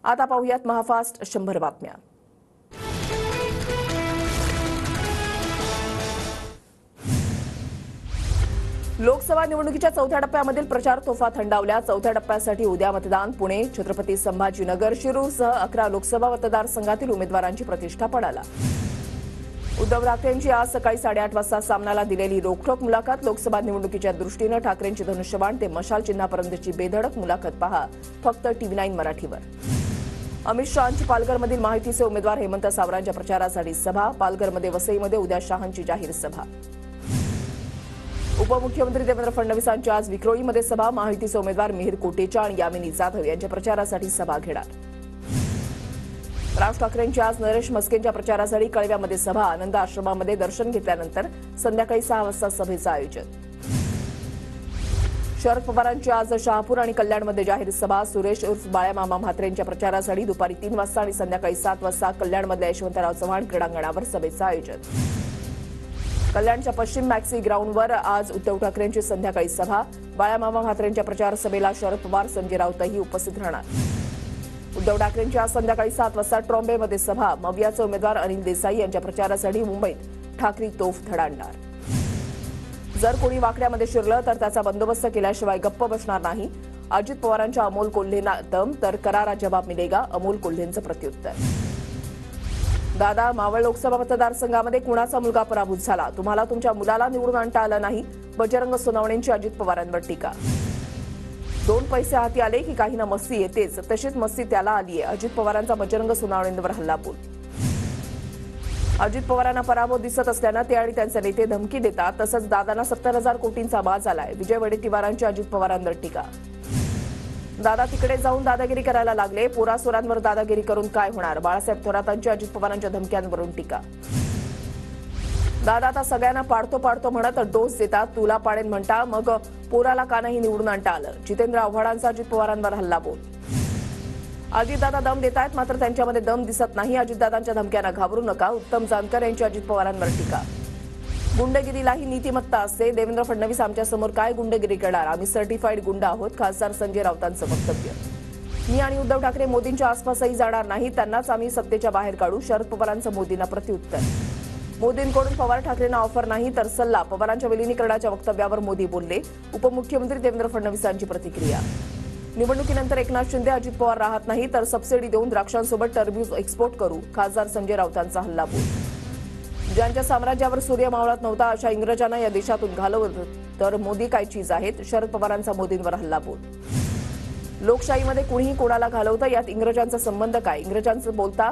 आता पाहूयात महाफास्ट 100 बातम्या। लोकसभा निवडणुकीच्या चौथ्या टप्प्यामधील प्रचार तोफा थंडावल्या। चौथ्या टप्प्यासाठी उद्या मतदान। पुणे, छत्रपती संभाजीनगर, शिरूरसह 11 लोकसभा मतदारसंघातील उमेदवारांची प्रतिष्ठा पडाला। उद्धव ठाकरेंची आज सकाळी 8:30 वाजता सामनाला दिलेली रोखठोक मुलाखत। लोकसभा निवडणुकीच्या दृष्टीने ठाकरेंची धनुष्यबाण ते मशाल चिन्हापर्यंतची बेधडक मुलाखत पहा फक्त TV9 मराठीवर। अमित शहांची पालघरमधील महायुतीचे उमेदवार हेमंत सावरांच्या प्रचारासाठी सभा। पालघरमध्ये वसईमध्ये उद्या शहांची जाहीर सभा। उपमुख्यमंत्री देवेंद्र फडणवीसांची आज विक्रोळीमध्ये सभा। महायुतीचे उमेदवार मिहिर कोटेचा आणि यामिनी जाधव यांच्या प्रचारासाठी सभा घेणार। राज ठाकरेंची आज नरेश म्हस्केंच्या प्रचारासाठी कळव्यामध्ये सभा। आनंद आश्रमामध्ये दर्शन घेतल्यानंतर संध्याकाळी 6 वाजता सभेचं आयोजन। शरद पवारांची आज शहापूर आणि कल्याणमध्ये जाहीर सभा। सुरेश उर्फ बाळ्यामामा म्हात्रेंच्या प्रचारासाठी दुपारी 3 वाजता आणि संध्याकाळी 7 वाजता कल्याणमधल्या यशवंतराव चव्हाण क्रीडांगणावर सभेचं आयोजन। कल्याणच्या पश्चिम मॅक्सी ग्राउंडवर आज उद्धव ठाकरेंची संध्याकाळी सभा। बाळ्यामामा म्हात्रेंच्या प्रचार सभेला शरद पवार, संजय राऊतही उपस्थित राहणार। उद्धव ठाकरेंची आज संध्याकाळी 7 वाजता ट्रॉम्बेमध्ये सभा। मवियाचे उमेदवार अनिल देसाई यांच्या प्रचारासाठी मुंबईत ठाकरे तोफ धडाडणार। जर कोणी वाकड्यामध्ये शिरलं तर त्याचा बंदोबस्त केल्याशिवाय गप्प बसणार नाही। अजित पवारांच्या अमोल कोल्हेंना दम तर करारा जवाब मिलेगा, अमोल कोल्हेंचं प्रत्युत्तर। दादा, मावळ लोकसभा मतदारसंघामध्ये कुणाचा मुलगा पराभूत झाला? तुम्हाला तुमच्या मुलाला निवडून आणता आलं नाही, बजरंग सोनवणेंची अजित पवारांवर टीका। 2 पैसे हाती आले की काहींना मस्ती येतेच, तशीच मस्ती त्याला आलीये, अजित पवारांचा बजरंग सोनवणेंवर हल्लाबोल। अजित पवारांना पराभव दिसत असल्यानं ते आणि त्यांचे नेते धमकी देतात। तसंच दादांना 70,000 कोटींचा बाज आलाय, विजय वडेट्टीवारांची अजित पवारांवर टीका। दादा तिकडे जाऊन दादागिरी करायला लागले, पोरासोरांवर दादागिरी करून काय होणार? बाळासाहेब थोरातांची अजित पवारांच्या धमक्यांवरून टीका। दादा आता सगळ्यांना पाडतो म्हणत डोस देतात, तुला पाडेन म्हणता, मग पोराला का नाही निवडून आणता आलं? जितेंद्र आव्हाडांचा अजित पवारांवर हल्लाबोल। अजितदादा दम देत आहेत, मात्र त्यांच्यामध्ये दम दिसत नाही, अजितदादांच्या धमक्यांना घाबरू नका, उत्तम जानकर यांची अजित पवारांवर टीका। गुंडगिरीलाही नीतिमत्ता असते, देवेंद्र फडणवीस आमच्यासमोर काय गुंडगिरी करणार? आम्ही सर्टिफाईड गुंड आहोत, खासदार संजय राऊतांचं वक्तव्य। मी आणि उद्धव ठाकरे मोदींच्या आसपासही जाणार नाही, त्यांनाच आम्ही सत्तेच्या बाहेर काढू, शरद पवारांचं मोदींना प्रत्युत्तर। मोदींकडून पवार ठाकरेंना ऑफर नाही तर सल्ला, पवारांच्या विलिनीकरणाच्या वक्तव्यावर मोदी बोलले। उपमुख्यमंत्री देवेंद्र फडणवीसांची प्रतिक्रिया। निवडणुकीनंतर एकनाथ शिंदे अजित पवार राहत नाही तर सबसिडी देऊन द्राक्षांसोबत टरबूज एक्सपोर्ट करू, खासदार संजय राऊतांचा हल्लाबोल। ज्यांच्या साम्राज्यावर सूर्य मावळत नव्हता अशा इंग्रजांना या देशातून घालवलं तर मोदी काय चीज आहेत? शरद पवारांचा मोदींवर हल्लाबोल। लोकशाहीमध्ये कुणीही कोणाला घालवतं, यात इंग्रजांचा संबंध काय? इंग्रजांचं बोलता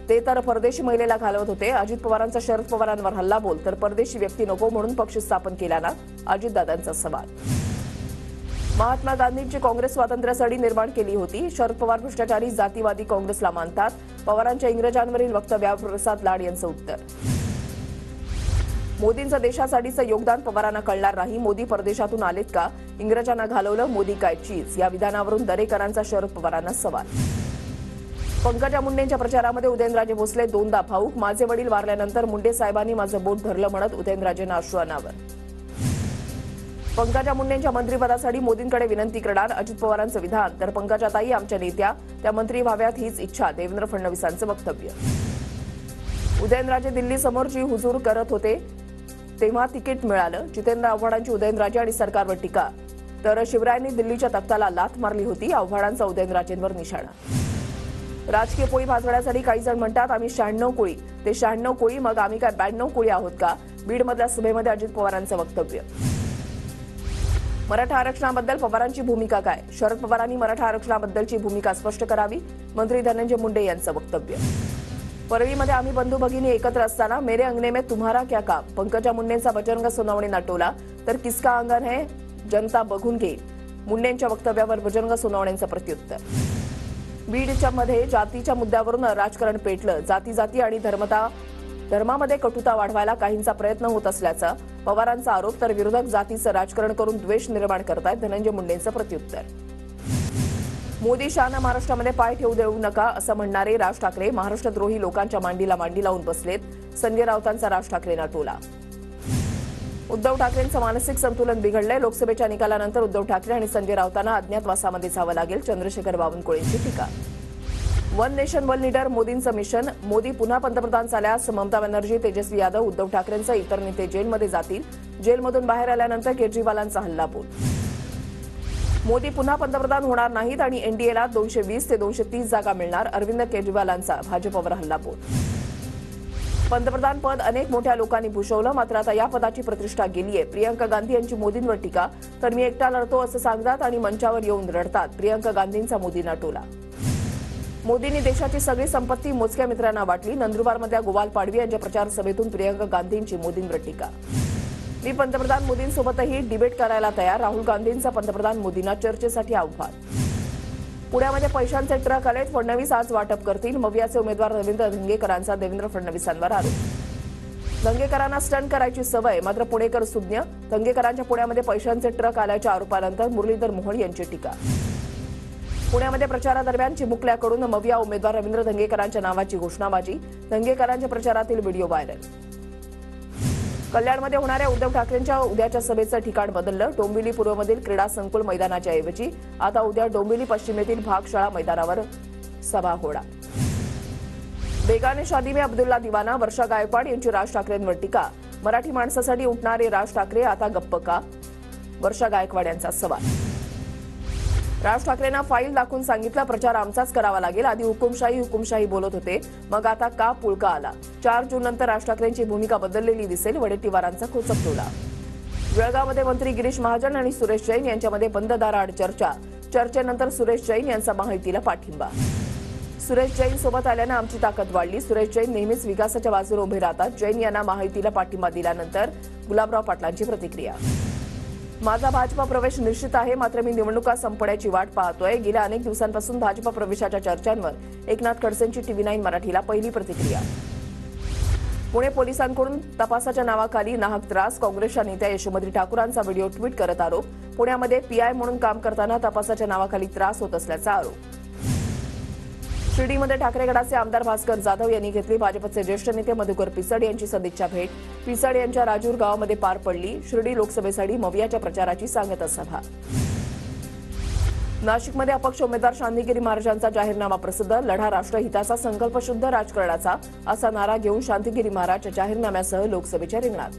ते तर परदेशी महिलेला घालवत होते। अजित पवारांचा शरद पवारांवर हल्लाबोल, तर परदेशी व्यक्ती नको म्हणून पक्ष स्थापन केला ना, अजितदादांचा सवाल। महात्मा गांधींची काँग्रेस स्वातंत्र्यासाठी निर्माण केली होती, शरद पवार भ्रष्टाचारी जातीवादी काँग्रेसला मानतात, पवारांच्या इंग्रजांवरील वक्तव्यावर प्रसाद लाड यांचं उत्तर। मोदींचं देशासाठीचं योगदान पवारांना कळणार नाही, मोदी परदेशातून आलेत का? इंग्रजांना घालवलं, मोदी काय चीज? या विधानावरून दरेकरांचा शरद पवारांना सवाल। पंकजा मुंडेंच्या प्रचारामध्ये उदयनराजे भोसले दोनदा भाऊक, माझे वडील वारल्यानंतर मुंडे साहेबांनी माझं बोट धरलं म्हणत उदयनराजेंना अश्रू अनावर। पंकजा मुंडेंच्या मंत्रिपदासाठी मोदींकडे विनंती करणार, अजित पवारांचं विधान, तर पंकजाताई आमच्या नेत्या, त्या मंत्री व्हाव्यात हीच इच्छा, देवेंद्र फडणवीसांचं वक्तव्य। उदयनराजे दिल्लीसमोर जी हुजूर करत होते तेव्हा तिकीट मिळालं, जितेंद्र आव्हाडांची उदयनराजे आणि सरकारवर टीका, तर शिवरायांनी दिल्लीच्या तख्ताला लाथ मारली होती, आव्हाडांचा उदयनराजेंवर निशाणा। राजकीय पोळी भाजण्यासाठी काही जण म्हणतात आम्ही 96 कोळी, ते 96 कोळी, मग आम्ही काय 92 कोळी आहोत का? बीडमधल्या सभेमध्ये अजित पवारांचं वक्तव्य। मराठा आरक्षणाबद्दल पवारांची भूमिका काय? शरद पवारांनी मराठा आरक्षणाबद्दलची भूमिका स्पष्ट करावी, मंत्री धनंजय मुंडे यांचं वक्तव्य। परळीमध्ये आम्ही बंधू भगिनी एकत्र असताना मेरे अंगणे में तुम्हारा क्या काम, पंकजा मुंडेंचा बजरंग सोनवणेंना टोला, तर किसका अंगण है जनता बघून घेईल, मुंडेंच्या वक्तव्यावर बजरंग सोनवणेंचं प्रत्युत्तर। बीडच्या मध्ये जातीच्या मुद्द्यावरून राजकारण पेटलं, जाती आणि धर्मामध्ये कटुता वाढवायला काहींचा प्रयत्न होत असल्याचा पवारांचा आरोप, तर विरोधक जातीचं राजकारण करून द्वेष निर्माण करतायत, धनंजय मुंडेंचं प्रत्युत्तर। मोदी शहांना महाराष्ट्रामध्ये पाय ठेवू देऊ नका असं म्हणणारे राज ठाकरे महाराष्ट्रद्रोही लोकांच्या मांडीला मांडी लावून बसलेत, संजय राऊतांचा राज ठाकरेंना टोला। उद्धव ठाकरेंचं मानसिक संतुलन बिघडलंय, लोकसभेच्या निकालानंतर उद्धव ठाकरे आणि संजय राऊतांना अज्ञातवासामध्ये जावं लागेल, चंद्रशेखर बावनकुळेंची टीका। वन नेशन वन लीडर मोदींचं मिशन. मोदी पुन्हा पंतप्रधान झाल्यास ममता बॅनर्जी, तेजस्वी यादव, उद्धव ठाकरेंसह इतर नेते जेलमध्ये जातील. जेलमधून बाहेर आल्यानंतर केजरीवालांचा हल्लाबोल. मोदी पुन्हा पंतप्रधान होणार नाहीत आणि एनडीएला 220 ते 230 जागा मिळणार. अरविंद केजरीवालांचा भाजपवर हल्लाबोल. पंतप्रधान पद अनेक मोठ्या लोकांनी भूषवलं, मात्र आता या पदाची प्रतिष्ठा गेलीये. प्रियंका गांधी यांची मोदींवर टीका. तर मी एकटा लढतो असं सांगतात आणि मंचावर येऊन रडतात. प्रियंका गांधींचा मोदींना टोला. मोदींनी देशाची सगळी संपत्ती मोजक्या मित्रांना वाटली. नंदुरबारमधल्या गोपाल पाडवी यांच्या प्रचार सभेतून प्रियंका गांधींची मोदींवर टीका. मी पंतप्रधान मोदींसोबतही डिबेट करायला तयार. राहुल गांधींचा पंतप्रधान मोदींना चर्चेसाठी आव्हान. पुण्यामध्ये पैशांचे ट्रक आलेत. फडणवीस आज वाटप करतील. मवियाचे उमेदवार रवींद्र धंगेकरांचा देवेंद्र फडणवीसांवर आरोप. धंगेकरांना स्टंट करायची सवय, मात्र पुणेकर सुज्ञ. धंगेकरांच्या पुण्यामध्ये पैशांचे ट्रक आल्याच्या आरोपानंतर मुरलीधर मोहोळ यांची टीका. पुण्यामध्ये प्रचारादरम्यान चिमुकल्याकडून मविया उमेदवार रवींद्र धंगेकरांच्या नावाची घोषणाबाजी. धंगेकरांच्या प्रचारातील व्हिडिओ व्हायरल. कल्याणमध्ये होणाऱ्या उद्धव ठाकरेंच्या उद्याच्या सभेचं ठिकाण बदललं. डोंबिवली पूर्वमधील क्रीडा संकुल मैदानाच्या ऐवजी आता उद्या डोंबिवली पश्चिमेतील भागशाळा मैदानावर सभा होणार. बेगाने शादी में अब्दुल्ला दिवाना. वर्षा गायकवाड यांची राज ठाकरेंवर टीका. मराठी माणसासाठी उठणारे राज ठाकरे आता गप्प का? वर्षा गायकवाड यांचा सवाल. राज ठाकरेंना फाईल दाखवून सांगितलं प्रचार आमचाच करावा लागेल. आधी हुकुमशाही बोलत होते, मग आता का पुळका आला? 4 जून नंतर राज ठाकरेंची भूमिका बदललेली दिसेल. वडेट्टीवारांचा खोचक टोला. जळगावमध्ये मंत्री गिरीश महाजन आणि सुरेश जैन यांच्यामध्ये बंद दाराआड चर्चा. चर्चेनंतर सुरेश जैन यांचा महायुतीला पाठिंबा. सुरेश जैन सोबत आल्यानं आमची ताकद वाढली. सुरेश जैन नेहमीच विकासाच्या बाजूने उभे राहतात. जैन यांना महायुतीला पाठिंबा दिल्यानंतर गुलाबराव पाटलांची प्रतिक्रिया. माझा भाजपा प्रवेश निश्चित आहे, मात्र मी निवडणुका संपण्याची वाट पाहतोय. गेल्या अनेक दिवसांपासून भाजपा प्रवेशाच्या चर्चांवर एकनाथ खडसेंची TV9 मराठीला पहिली प्रतिक्रिया. पुणे पोलिसांकडून तपासाच्या नावाखाली नाहक त्रास. काँग्रेसच्या नेत्या यशोमती ठाकूरांचा व्हिडिओ ट्विट करत आरोप. पुण्यामध्ये PI म्हणून काम करताना तपासाच्या नावाखाली त्रास होत असल्याचा आरोप. शिर्डीमध्ये ठाकरे गटाचे आमदार भास्कर जाधव यांनी घेतली भाजपचे ज्येष्ठ नेते मधुकर पिचड यांची सदिच्छा भेट. पिचड यांच्या राजूर गावामध्ये पार पडली. शिर्डी लोकसभेसाठी मवियाच्या प्रचाराची सांगता सभा. नाशिकमध्ये अपक्ष उमेदवार शांतिगिरी महाराजांचा जाहीरनामा प्रसिद्ध. लढा राष्ट्रहिताचा, संकल्पशुद्ध राजकारणाचा असा नारा घेऊन शांतिगिरी महाराज जाहीरनाम्यासह लोकसभेच्या रिंगणात.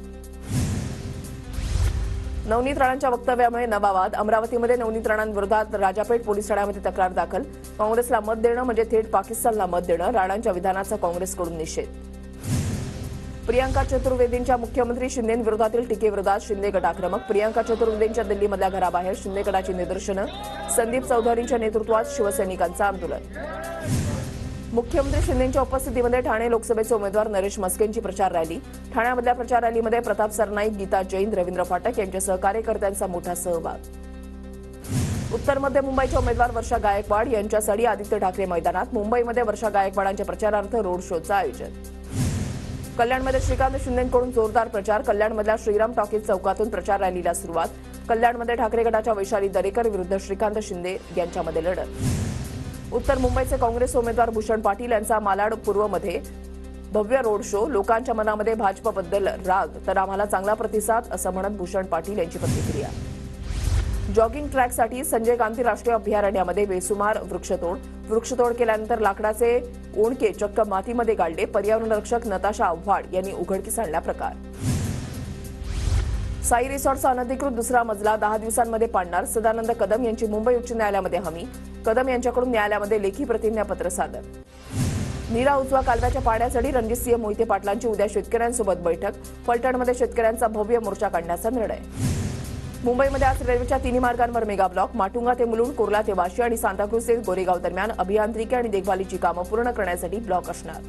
नवनीत राणांच्या वक्तव्यामुळे नवा वाद. अमरावतीमध्ये नवनीत राणांविरोधात राजापेठ पोलीस ठाण्यामध्ये तक्रार दाखल. काँग्रेसला मत देणं म्हणजे थेट पाकिस्तानला मत देणं. राणांच्या विधानाचा काँग्रेसकडून निषेध. प्रियंका चतुर्वेदींच्या मुख्यमंत्री शिंदेंविरोधातील टीकेविरोधात शिंदे गट आक्रमक. प्रियंका चतुर्वेदींच्या दिल्लीमधल्या घराबाहेर शिंदे गटाची निदर्शनं. संदीप चौधरींच्या नेतृत्वात शिवसैनिकांचं आंदोलन. मुख्यमंत्री शिंदेंच्या उपस्थितीमध्ये ठाणे लोकसभेचे उमेदवार नरेश मस्केंची प्रचार रॅली. ठाण्यामधल्या प्रचार रॅलीमध्ये प्रताप सरनाईक, गीता जैन, रवींद्र फाटक यांच्यासह कार्यकर्त्यांचा मोठा सहभाग. उत्तर मध्य मुंबईच्या उमेदवार वर्षा गायकवाड यांच्यासाठी आदित्य ठाकरे मैदानात. मुंबईमध्ये वर्षा गायकवाडांच्या प्रचारार्थ रोड शोचं आयोजन. कल्याणमध्ये श्रीकांत शिंदेंकडून जोरदार प्रचार. कल्याणमधल्या श्रीराम टॉकीज चौकातून प्रचार रॅलीला सुरुवात. कल्याणमध्ये ठाकरे गटाच्या वैशाली दरेकर विरुद्ध श्रीकांत शिंदे यांच्यामध्ये लढत. उत्तर मुंबईचे काँग्रेस उमेदवार भूषण पाटील यांचा मालाड पूर्वमध्ये भव्य रोड शो. लोकांच्या मनामध्ये भाजपबद्दल राग, तर आम्हाला चांगला प्रतिसाद असं म्हणत भूषण पाटील यांची प्रतिक्रिया. जॉगिंग ट्रॅकसाठी संजय गांधी राष्ट्रीय अभयारण्यामध्ये बेसुमार वृक्षतोड केल्यानंतर लाकडाचे ओंडके चक्क मातीमध्ये गाडले. पर्यावरण रक्षक नताशा आव्हाड यांनी उघडकीस आणला प्रकार. साई रिसॉर्टचा अनधिकृत दुसरा मजला 10 दिवसांमध्ये पाडणार. सदानंद कदम यांची मुंबई उच्च न्यायालयामध्ये हमी. कदम यांच्याकडून न्यायालयामध्ये लेखी प्रतिज्ञापत्र सादर. नीरा उजवा कालव्याच्या पाण्यासाठी रणजितसिंह मोहिते पाटलांची उद्या शेतकऱ्यांसोबत बैठक. फलटणमध्ये शेतकऱ्यांचा भव्य मोर्चा काढण्याचा निर्णय. मुंबईमध्ये आज रेल्वेच्या 3 मार्गांवर मेगा ब्लॉक. माटुंगा ते मुलुंड, कोर्ला ते वाशी आणि सांताक्रुझ ते गोरेगाव दरम्यान अभियांत्रिकी आणि देखभालीची कामं पूर्ण करण्यासाठी ब्लॉक असणार.